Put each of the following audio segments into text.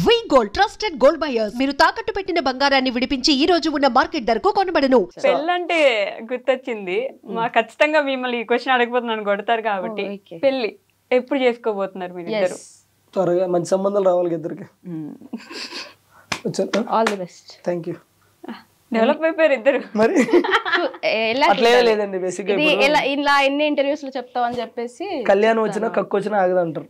వి gold trusted gold buyers మీరు తాకట్టు పెట్టిన బంగారాన్ని విడిపించి ఈ రోజు ఉన్న మార్కెట్ ధరకు కొనబడను. పెళ్ళంటే గుర్తొచ్చింది, మా ఖచ్చితంగా మిమ్మల్ని ఈ క్వశ్చన్ అడగబోతున్నాను, కొడతారు కాబట్టి. పెళ్లి ఎప్పుడు చేసుకోబోతున్నారు మీరు ఇద్దరు? త్వరగా మంచి సంబంధాలు రావాలి ఇద్దరికి. All the best. Thank you. Develop అయిపోయారు ఇద్దరు మరి అట్లే లేదండి. బేసిక్ ఇలా ఎన్ని ఇంటర్వ్యూస్ లో చెప్తావు అని చెప్పేసి కళ్యాణం వచ్చినా కక్కు వచ్చినా ఆగదు అంటారు.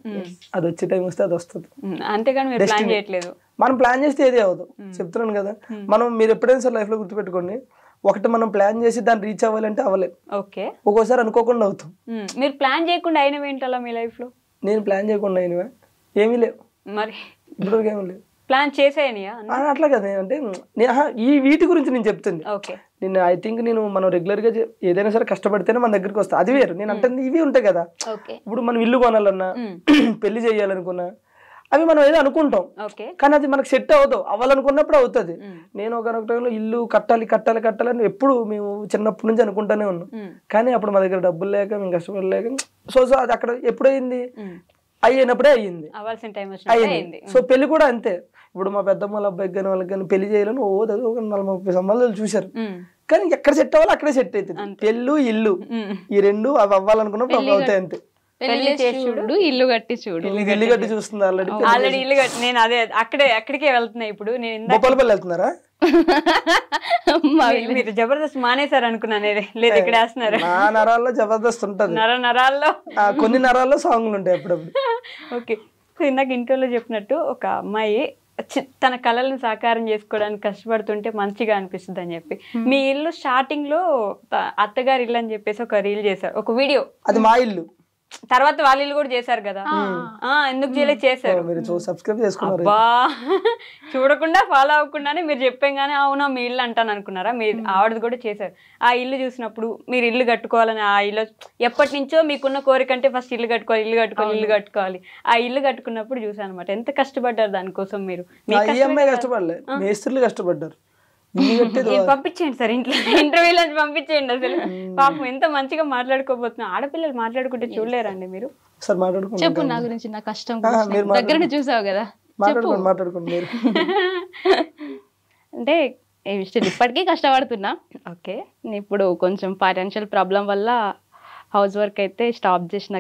అది వచ్చే టైం వస్తే అది వస్తుంది. అంతేగాని మీరు ప్లాన్ చేయట్లేదు. మనం ప్లాన్ చేస్తే ఏది అవ్వదు, చెప్తున్నాను కదా. మనం మీరు ఎప్పుడైనా సార్ లైఫ్ లో గుర్తుపెట్టుకోండి, ఒకటి మనం ప్లాన్ చేసి దాన్ని రీచ్ అవ్వాలంటే అవ్వలేదు. ఓకే, ఒక్కోసారి అనుకోకుండా అవుతాం. మీరు ప్లాన్ చేయకుండా అయినవి ఏంటలా మీ లైఫ్ లో? నేను ప్లాన్ చేయకుండా అయినవా ఏమీ లేవు. మరి ఇప్పటివరకు ఏమీ లేవు. ప్లాన్ చేసేయనియా? అట్లా కదా, అంటే ఈ వీటి గురించి నేను చెప్తుంది. నేను ఐ థింక్ మనం రెగ్యులర్ గా ఏదైనా సరే కష్టపడితేనే మన దగ్గరికి వస్తా, అది వేరు. నేను అంటే ఇవి ఉంటాయి కదా, ఇప్పుడు మనం ఇల్లు కొనాలన్నా పెళ్లి చేయాలనుకున్నా అవి మనం ఏదో అనుకుంటాం, కానీ అది మనకు సెట్ అవ్వదు. అవ్వాలనుకున్నప్పుడు అవుతుంది. నేను ఒక టైంలో ఇల్లు కట్టాలి కట్టాలి కట్టాలని ఎప్పుడు మేము చిన్నప్పటి నుంచి అనుకుంటానే ఉన్నాం, కానీ అప్పుడు మా దగ్గర డబ్బులు లేక మేము కష్టపడలేక సో అది అక్కడ ఎప్పుడైంది అయినప్పుడే అయ్యింది. సో పెళ్లి కూడా అంతే. ఇప్పుడు మా పెద్దమ్మ వాళ్ళ అబ్బాయికి కానీ వాళ్ళకి కానీ పెళ్లి చేయాలని ఒక 40-30 సంబంధాలు చూశారు, కానీ ఎక్కడ సెట్ అవ్వాలి అక్కడే సెట్ అవుతుంది. పెళ్ళు ఇల్లు ఈ రెండు అవి అవ్వాలనుకున్నప్పుడు అవి అవుతాయి అంతే. ఇల్లు కట్టి చూడు, ఇల్లు కట్టి చూస్తుంది ఆల్రెడీ ఇల్లు కట్టి. నేను అదే అక్కడికే వెళ్తున్నా ఇప్పుడు. నేను బొప్పలపల్లి వెళ్తున్నారా? మీరు జబర్దస్త్ మానేశారు అనుకున్నాను. లేదు ఇక్కడ వేస్తున్నారు. నా నరాల్లో జబర్దస్త్ ఉంటది, నరాల్లో కొన్ని నరాల్లో సాంగ్లు ఉంటాయి అప్పుడప్పుడు. ఓకే, సో ఇందాక ఇంటర్వ్యూలో చెప్పినట్టు ఒక అమ్మాయి తన కళలను సాకారం చేసుకోవడానికి కష్టపడుతుంటే మంచిగా అనిపిస్తుంది అని చెప్పి, మీ ఇల్లు స్టార్టింగ్ లో అత్తగారి ఇల్లు అని చెప్పేసి ఒక రీల్ చేశారు, ఒక వీడియో. అది మా ఇల్లు. తర్వాత వాళ్ళ ఇల్లు కూడా చేశారు కదా, ఎందుకు చేయలేదు? చేశారు. చూడకుండా ఫాలో అవ్వకుండానే మీరు చెప్పాగానే అవునా మీ ఇల్లు అంటాను అనుకున్నారా? మీరు ఆవిడది కూడా చేశారు. ఆ ఇల్లు చూసినప్పుడు మీరు ఇల్లు కట్టుకోవాలని, ఆ ఇల్లు ఎప్పటి నుంచో మీకున్న కోరిక అంటే ఫస్ట్ ఇల్లు కట్టుకోవాలి, ఇల్లు కట్టుకోవాలి, ఇల్లు కట్టుకోవాలి. ఆ ఇల్లు కట్టుకున్నప్పుడు చూసాను అనమాట. ఎంత కష్టపడ్డారు దానికోసం మీరు. కష్టపడలేదు, మేస్త్రులు కష్టపడ్డారు. పంపించేయండి సార్, ఇంటర్వ్యూలో పంపించేయండి. అసలు పాపం ఎంత మంచిగా మాట్లాడుకోబోతున్నా. ఆడపిల్లలు మాట్లాడుకుంటే చూడలేరండి మీరు? చెప్పు నా గురించి, నా కష్టం దగ్గర చూసావు కదా. అంటే ఇప్పటికీ కష్టపడుతున్నా. ఓకే, ఇప్పుడు కొంచెం ఫైనాన్షియల్ ప్రాబ్లం వల్ల హౌస్ వర్క్ అయితే స్టాప్ చేసిన,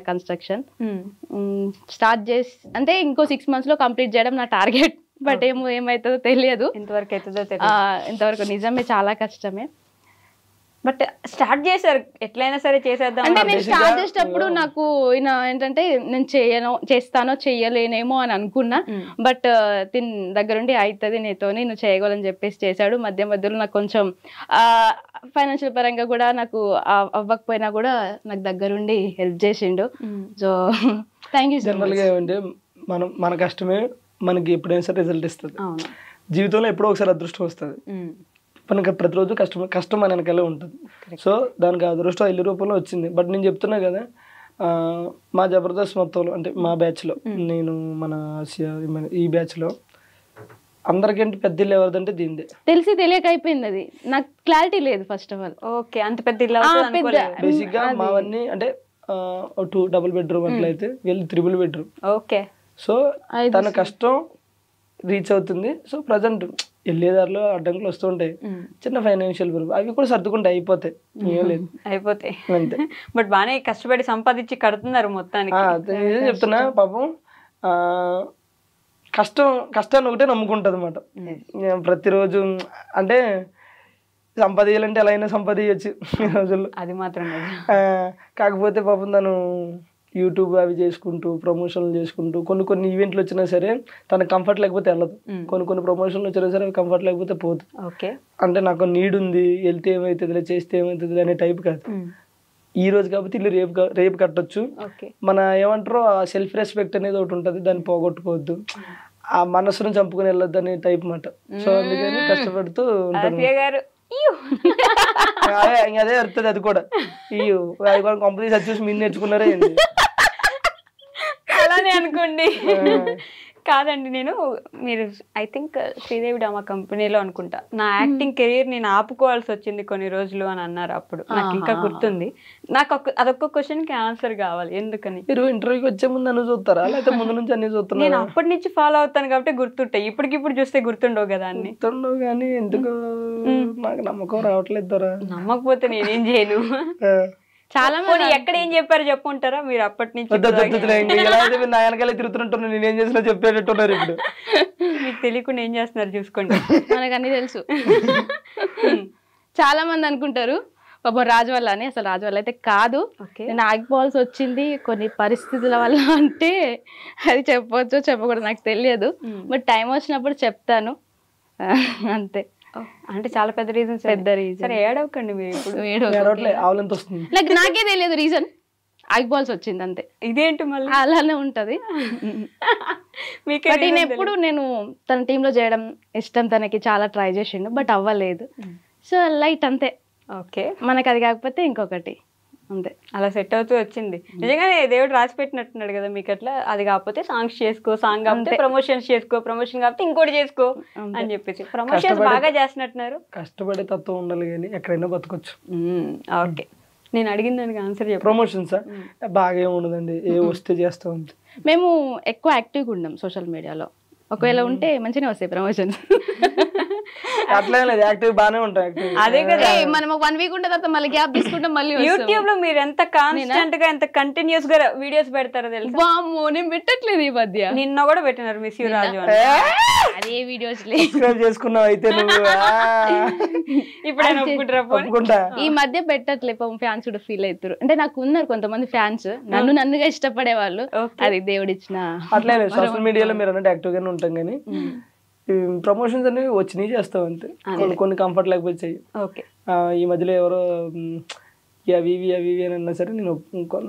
స్టార్ట్ చేసి అంటే ఇంకో 6 months లో కంప్లీట్ చేయడం నా టార్గెట్. బట్ ఏమవుతుందో తెలియదు, ఎంతవరకు అవుతుందో ఇంతవరకు. నిజమే, చాలా కష్టమే. బట్ స్టార్ట్ చేశారు, ఎట్లయినా సరే చేసేద్దాం అంటే. నేను స్టార్ట్ చేసేటప్పుడు నాకు ఏంటంటే నేను చేస్తానో చెయ్యలేనేమో అని అనుకున్నా. బట్ తిన్ దగ్గరుండి అవుతుంది నీతోని, నువ్వు చేయగలని చెప్పేసి చేశాడు. మధ్యలో నాకు కొంచెం ఫైనాన్షియల్ పరంగా కూడా నాకు అవ్వకపోయినా కూడా నాకు దగ్గరుండి హెల్ప్ చేసిండు. So thank you. జనరల్గా ఏమంటే మన కష్టమే మనకి ఎప్పుడైనా సరే రిజల్ట్ ఇస్తుంది. జీవితంలో ఎప్పుడో ఒకసారి అదృష్టం వస్తుంది. మనకి ప్రతిరోజు కష్టం మన వెనకాలే ఉంటుంది. సో దానికి అదృష్టం ఇల్లు రూపంలో వచ్చింది. బట్ నేను చెప్తున్నా కదా, మా జబర్దస్త్ మొత్తంలో అంటే మా బ్యాచ్లో, నేను మన ఆసియా ఈ బ్యాచ్లో అందరికంటే పెద్ద ఇల్లు ఎవరిదంటే దీనిదే. తెలిసి తెలియక అయిపోయింది, అది నాకు క్లారిటీ లేదు ఫస్ట్ ఆఫ్ ఆల్. ఓకే, అంత పెద్ద ఇల్లు. బేసిక్గా మావన్నీ అంటే 2 double bedroom అట్లయితే వీళ్ళు 3 bedroom. ఓకే, సో తన కష్టం రీచ్ అవుతుంది. సో ప్రజెంట్ వెళ్ళేదారిలో అడ్డంకులు వస్తూ ఉంటాయి, చిన్న ఫైనాన్షియల్ ప్రాబ్లం, అవి కూడా సర్దుకుంటే అయిపోతాయి. ఏం లేదు, అయిపోతాయి అంతే. బట్ బాగానే కష్టపడి సంపాదించి కడుతున్నారు మొత్తానికి. చెప్తున్నా పాపం కష్టాన్ని ఒకటే నమ్ముకుంటుంది అనమాట ప్రతిరోజు. అంటే సంపాదించాలంటే ఎలా అయినా సంపాదించచ్చు ఈ రోజుల్లో, అది మాత్రం. కాకపోతే పాపం తను యూట్యూబ్ అవి చేసుకుంటూ ప్రమోషన్లు చేసుకుంటూ కొన్ని ఈవెంట్లు వచ్చినా సరే తనకు కంఫర్ట్ లేకపోతే వెళ్ళదు. కొన్ని ప్రమోషన్లు వచ్చినా సరే కంఫర్ట్ లేకపోతే పోదు. అంటే నాకు నీడ్ ఉంది, వెళ్తే ఏమవుతుంది, చేస్తే ఏమవుతుంది అనే టైప్ కాదు. ఈ రోజు కాబట్టి ఇల్లు రేపు కట్టొచ్చు. మన ఏమంటారో ఆ సెల్ఫ్ రెస్పెక్ట్ అనేది ఒకటి ఉంటుంది, దాన్ని పోగొట్టుకోవద్దు. ఆ మనసును చంపుకొని వెళ్ళొద్దు అనే టైప్ మాట. సో అందుకని కష్టపడుతూ ఉంటాను. అదే వస్తుంది. అది కూడా కంపెనీ చూసి మీరు నేర్చుకున్నారే అలానే అనుకోండి. కాదండి, నేను మీరు ఐ థింక్ శ్రీదేవి డ్రామా కంపెనీలో అనుకుంటా నా యాక్టింగ్ కెరీర్ నేను ఆపుకోవాల్సి వచ్చింది కొన్ని రోజులు అని అన్నారు. అప్పుడు నాకు ఇంకా గుర్తుంది. నాకు అదొక్క క్వశ్చన్ కి ఆన్సర్ కావాలి, ఎందుకని? మీరు ఇంటర్వ్యూకి వచ్చే ముందు అన్ని చూస్తారా లేకపోతే ముందు నుంచి అన్ని చూస్తున్నారు? నేను అప్పటి నుంచి ఫాలో అవుతాను కాబట్టి గుర్తుంటాయి, ఇప్పటికిప్పుడు చూస్తే గుర్తుండవు కదా అన్ని. గుర్తుండవు కానీ ఎందుకు నాకు నమ్మకం రావట్లేదు. నమ్మకపోతే నేనేం చేయను. చాలా మంది ఎక్కడ ఏం చెప్పారు చెప్పుకుంటారా మీరు అప్పటి నుంచి? నా వెనకాల తిరుగుతుంటున్నా, నేనేం చేసినా చెప్పేటట్టున్నారు. ఇప్పుడు మీకు తెలియకుండా ఏం చేస్తున్నారు చూసుకోండి. మనకు అన్ని తెలుసు. చాలా మంది అనుకుంటారు పాపం రాజు వల్ల అని. అసలు రాజు వల్ల అయితే కాదు, నేను ఆగిపోవాల్సి వచ్చింది కొన్ని పరిస్థితుల వల్ల. అంటే అది చెప్పవచ్చు చెప్పకూడదు నాకు తెలియదు, బట్ టైం వచ్చినప్పుడు చెప్తాను అంతే. అంటే చాలా పెద్ద రీజన్. పెద్ద రీజన్. సరే ఏడవకండి మీరు. ఇప్పుడు నాకు నాకే తెలియదు రీజన్, ఆగిపోవాల్సి వచ్చింది అంతే. ఇదేంటి మళ్ళీ అలానే ఉంటది. బట్ ఎప్పుడు నేను తన టీంలో చేయడం ఇష్టం, తనకి చాలా ట్రై చేసిండు బట్ అవ్వలేదు. సో లైట్ అంతే. ఓకే, మనకి అది కాకపోతే ఇంకొకటి అంతే. అలా సెట్ అవుతూ వచ్చింది. నిజంగానే దేవుడు రాసి పెట్టినట్టున్నాడు కదా మీకు. అట్లా అది కాకపోతే సాంగ్స్ చేసుకో, సాంగ్ కాకపోతే ప్రమోషన్స్ చేసుకో, ప్రమోషన్ కాకపోతే ఇంకోటి చేసుకో అని చెప్పేసి ప్రమోషన్స్ బాగా చేస్తున్నట్టున్నారు. కష్టపడే తత్వం ఉండాలి కానీ ఎక్కడైనా బతకొచ్చు. ఓకే, నేను అడిగిన దానికి ఆన్సర్ చెప్పు. ప్రమోషన్స్ బాగా ఏముండదండి, ఏ వస్తే చేస్తాం. మేము ఎక్కువ యాక్టివ్గా ఉన్నాం సోషల్ మీడియాలో. ఒకవేళ ఉంటే మంచిగా వస్తాయి ప్రమోషన్స్. అట్లా లేదు, యాక్టివ్ బాగానే ఉంటాం. అదే కదా, మనం 1 వీక్ ఉంటే తర్వాత మళ్ళీ గ్యాప్ తీసుకుంటాం. మళ్ళీ యూట్యూబ్ లో మీరు ఎంత కాన్స్టెంట్ గా ఎంత కంటిన్యూస్ గా వీడియోస్ పెడతారో తెలుసు. వామ్మో, నేను పెట్టట్లేదు ఈ మధ్య. నిన్న కూడా పెట్టినారు మిస్ యూ రాజు. అదే వీడియోస్ చేసుకున్నావు అయితే నువ్వు. ఇప్పుడు ఈ మధ్య పెట్టట్లే, ఫ్యాన్స్ కూడా ఫీల్ అవుతారు. అంటే నాకు ఉన్నారు కొంతమంది ఫ్యాన్స్, నన్నుగా ఇష్టపడే వాళ్ళు. అది దేవుడిచ్చిన. అట్లే సోషల్ మీడియాలో మీరు అన్నట్టు యాక్టివ్ గానే ఉంటాం కానీ ప్రమోషన్స్ అనేవి వచ్చినాయి చేస్తాం అంతే. కొన్ని కంఫర్ట్ లేకపోతే చెయ్యి. ఈ మధ్యలో ఎవరో అవి ఇవి అని అన్నా సరే నేను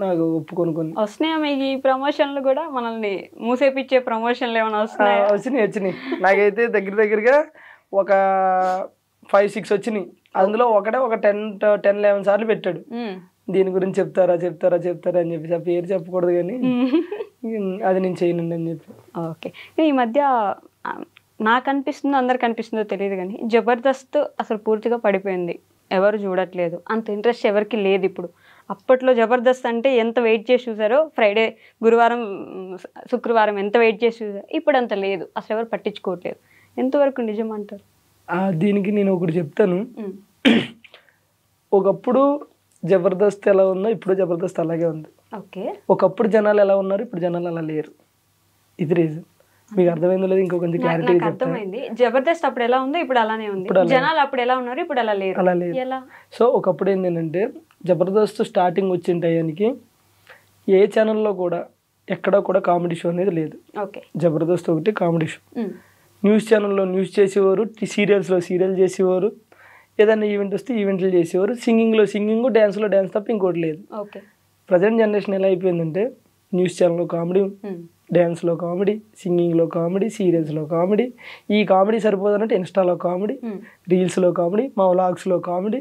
నాకు ఒప్పుకొని కొన్ని వస్తున్నాయా మీకు ఈ ప్రమోషన్లు కూడా? మనల్ని మూసేపిచ్చే ప్రమోషన్లు ఏమైనా వస్తున్నాయా? వచ్చినాయి. నాకైతే దగ్గరగా ఒక 5-6 వచ్చినాయి. అందులో ఒక 10-11 సార్లు పెట్టాడు, దీని గురించి చెప్తారా అని చెప్పేసి. ఆ పేరు చెప్పకూడదు కానీ అది నేను చేయనండి అని చెప్పి. ఓకే, ఈ మధ్య నాకు అనిపిస్తుందో అందరికి అనిపిస్తుందో తెలియదు కానీ జబర్దస్త్ అసలు పూర్తిగా పడిపోయింది. ఎవరు చూడట్లేదు, అంత ఇంట్రెస్ట్ ఎవరికి లేదు ఇప్పుడు. అప్పట్లో జబర్దస్త్ అంటే ఎంత వెయిట్ చేసి చూసారో, ఫ్రైడే, గురువారం, శుక్రవారం ఎంత వెయిట్ చేసి చూసారో, ఇప్పుడు అంత లేదు, అసలు ఎవరు పట్టించుకోవట్లేదు. ఎంతవరకు నిజం అంటారు? దీనికి నేను ఒకటి చెప్తాను. ఒకప్పుడు జబర్దస్త్ ఎలా ఉందో ఇప్పుడు జబర్దస్త్ అలాగే ఉంది. ఓకే, ఒకప్పుడు జనాలు ఎలా ఉన్నారు, ఇప్పుడు జనాలు అలా లేరు. ఇది రీజన్. మీకు అర్థమైందో లేదు ఇంకో కొంచెం క్లారిటీ. అర్థమైంది. జబర్దస్త్ అప్పుడు ఎలా ఉందో ఇప్పుడు అలానే ఉంది. జనాలు అప్పుడు ఎలా ఉన్నారు, ఇప్పుడు అలా లేరు. ఎలా? సో ఒకప్పుడు ఏంటంటే జబర్దస్త్ స్టార్టింగ్ వచ్చిన టయానికి ఏ ఛానల్లో కూడా ఎక్కడ కూడా కామెడీ షో అనేది లేదు. జబర్దస్త్ ఒకటి కామెడీ షో. న్యూస్ ఛానల్లో న్యూస్ చేసేవారు, సీరియల్స్లో సీరియల్ చేసేవారు, ఏదైనా ఈవెంట్ వస్తే ఈవెంట్లు చేసేవారు, సింగింగ్లో సింగింగ్, డ్యాన్స్లో డ్యాన్స్ తప్ప ఇంకోటి లేదు. ప్రజెంట్ జనరేషన్ ఎలా అయిపోయిందంటే న్యూస్ ఛానల్లో కామెడీ, డ్యాన్స్లో కామెడీ, సింగింగ్లో కామెడీ, సీరియల్స్లో కామెడీ. ఈ కామెడీ సరిపోదన్నట్టు ఇన్స్టాలో కామెడీ, రీల్స్లో కామెడీ, మా వ్లాగ్స్లో కామెడీ.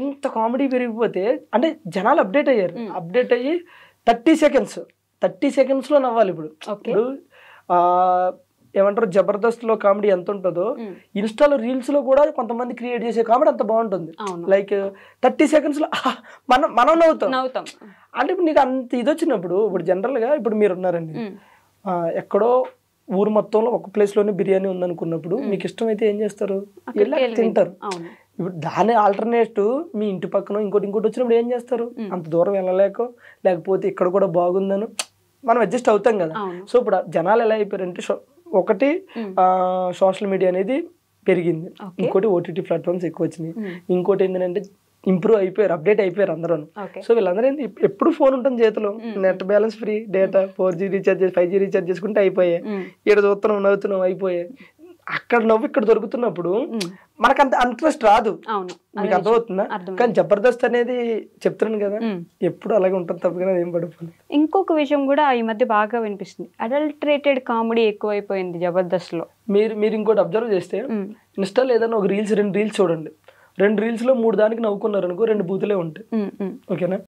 ఇంత కామెడీ పెరిగిపోతే అంటే జనాలు అప్డేట్ అయ్యారు. అప్డేట్ అయ్యి 30 సెకండ్స్లో నవ్వాలి. ఇప్పుడు ఏమంటారు, జబర్దస్త్లో కామెడీ ఎంత ఉంటుందో ఇన్స్టాలో రీల్స్లో కూడా కొంతమంది క్రియేట్ చేసే కామెడీ అంత బాగుంటుంది. లైక్ 30 సెకండ్స్లో మనం నవ్వుతాం. అంటే ఇప్పుడు నీకు అంత ఇది వచ్చినప్పుడు, ఇప్పుడు జనరల్గా ఇప్పుడు మీరు ఉన్నారండి, ఎక్కడో ఊరు మొత్తంలో ఒక ప్లేస్లోనే బిర్యానీ ఉందనుకున్నప్పుడు మీకు ఇష్టమైతే ఏం చేస్తారు, తింటారు. ఇప్పుడు దాని ఆల్టర్నేటివ్ మీ ఇంటి పక్కన ఇంకోటి వచ్చినప్పుడు ఏం చేస్తారు, అంత దూరం వెళ్ళలేకో లేకపోతే ఇక్కడ కూడా బాగుందను మనం అడ్జస్ట్ అవుతాం కదా. సో ఇప్పుడు జనాలు ఎలా అయిపోయారంటే, ఒకటి సోషల్ మీడియా అనేది పెరిగింది, ఇంకోటి ఓటీటీ ప్లాట్ఫామ్స్ ఎక్కువ వచ్చినాయి, ఇంకోటి ఏంటంటే ఇంప్రూవ్ అయిపోయారు, అప్డేట్ అయిపోయారు అందరూ. సో వీళ్ళందరూ ఎప్పుడు ఫోన్ ఉంటుంది చేతిలో, net balance free, data 4G recharge 5G recharge చేసుకుంటే అయిపోయాయి. ఇక్కడ చూస్తున్నాం, నవ్వుతున్నాం, అయిపోయాయి. అక్కడ నవ్వు ఇక్కడ దొరుకుతున్నప్పుడు మనకు అంత ఇంట్రెస్ట్ రాదు. మీకు అర్థమవుతుందా? కానీ జబర్దస్త్ అనేది చెప్తున్నాను కదా, ఎప్పుడు అలాగే ఉంటుంది తప్ప కానీ ఏం పడిపోలేదు. ఇంకొక విషయం కూడా ఈ మధ్య బాగా వినిపిస్తుంది, అడల్టరేటెడ్ కామెడీ ఎక్కువైపోయింది జబర్దస్త్ లో. మీరు ఇంకోటి అబ్జర్వ్ చేస్తే ఇన్స్టాలో ఏదైనా ఒక 2 రీల్స్ చూడండి, 2 రీల్స్ లో 3 దానికి నవ్వుకున్నారు అనుకో, 2 బూతులే ఉంటాయి. ఓకేనా?